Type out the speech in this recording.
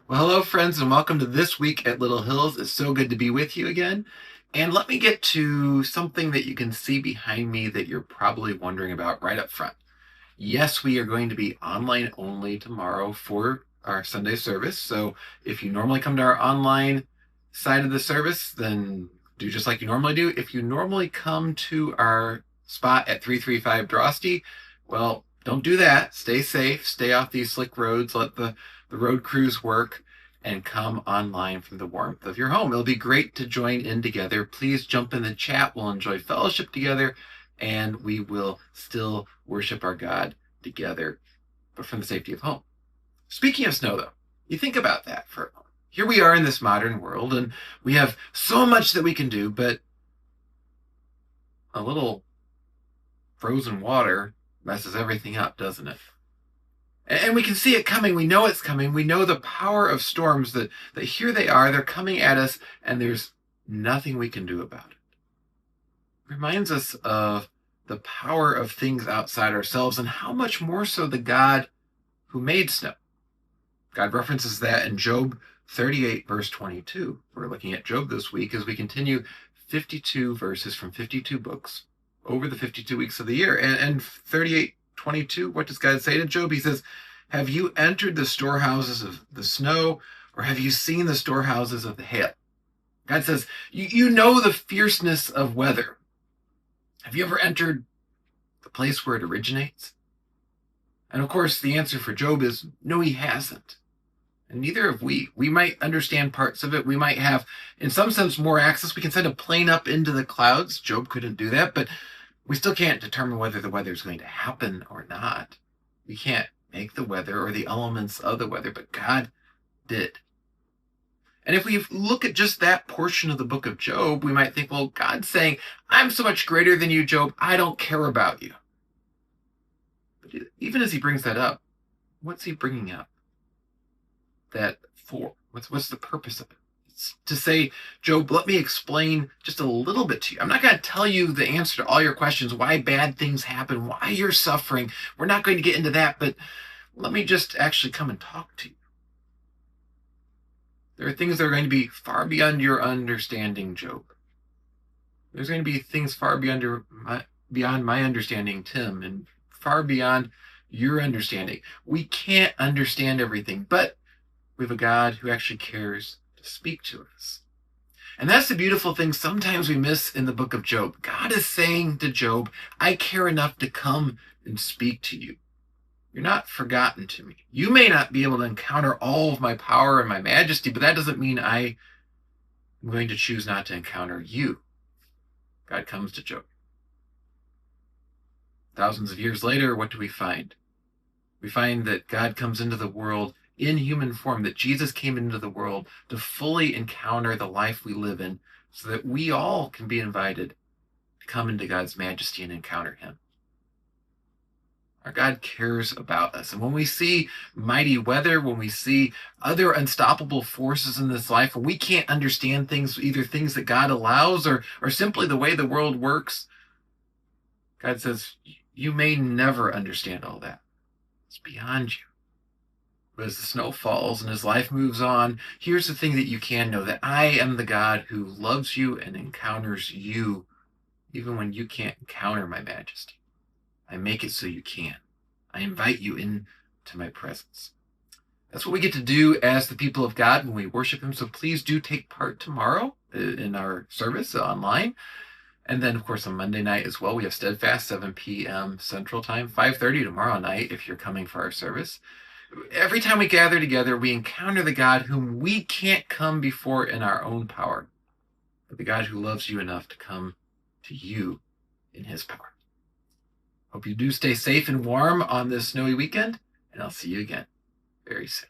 Well, hello, friends, and welcome to This Week at Little Hills. It's so good to be with you again. And let me get to something that you can see behind me that you're probably wondering about right up front. Yes, we are going to be online only tomorrow for our Sunday service. So if you normally come to our online side of the service, then do just like you normally do. If you normally come to our spot at 335 Drosty, well, don't do that. Stay safe. Stay off these slick roads. Let the road crews work and come online from the warmth of your home. It'll be great to join in together. Please jump in the chat. We'll enjoy fellowship together and we will still worship our God together, but from the safety of home. Speaking of snow, though, you think about that for a moment. Here we are in this modern world, and we have so much that we can do, but a little frozen water messes everything up, doesn't it? And we can see it coming. We know it's coming. We know the power of storms that here they are. They're coming at us, and there's nothing we can do about it. Reminds us of the power of things outside ourselves and how much more so the God who made snow. God references that in Job 38, verse 22. We're looking at Job this week as we continue 52 verses from 52 books over the 52 weeks of the year. And 38:22, what does God say to Job? He says, "Have you entered the storehouses of the snow, or have you seen the storehouses of the hail?" God says, you know the fierceness of weather. Have you ever entered the place where it originates? And of course, the answer for Job is no, he hasn't. And neither have we. We might understand parts of it. We might have, in some sense, more access. We can send a plane up into the clouds. Job couldn't do that, but we still can't determine whether the weather is going to happen or not. We can't make the weather or the elements of the weather, but God did. And if we look at just that portion of the book of Job, we might think, well, God's saying, I'm so much greater than you, Job. I don't care about you. But even as he brings that up, what's he bringing up that for? What's the purpose of it? It's to say, Job, let me explain just a little bit to you. I'm not going to tell you the answer to all your questions, why bad things happen, why you're suffering. We're not going to get into that, but let me just actually come and talk to you. There are things that are going to be far beyond your understanding, Job. There's going to be things far beyond my understanding, Tim, and far beyond your understanding. We can't understand everything, but we have a God who actually cares to speak to us. And that's the beautiful thing sometimes we miss in the book of Job. God is saying to Job, I care enough to come and speak to you. You're not forgotten to me. You may not be able to encounter all of my power and my majesty, but that doesn't mean I am going to choose not to encounter you. God comes to Job. Thousands of years later, what do we find? We find that God comes into the world in human form, that Jesus came into the world to fully encounter the life we live in so that we all can be invited to come into God's majesty and encounter him. Our God cares about us. And when we see mighty weather, when we see other unstoppable forces in this life, when we can't understand things, either things that God allows or simply the way the world works, God says, you may never understand all that. It's beyond you. But as the snow falls and as life moves on, here's the thing that you can know, that I am the God who loves you and encounters you, even when you can't encounter my majesty. I make it so you can. I invite you into my presence. That's what we get to do as the people of God when we worship him. So please do take part tomorrow in our service online. And then, of course, on Monday night as well, we have Steadfast, 7 p.m. Central Time, 5:30 tomorrow night if you're coming for our service. Every time we gather together, we encounter the God whom we can't come before in our own power, but the God who loves you enough to come to you in his power. Hope you do stay safe and warm on this snowy weekend, and I'll see you again very soon.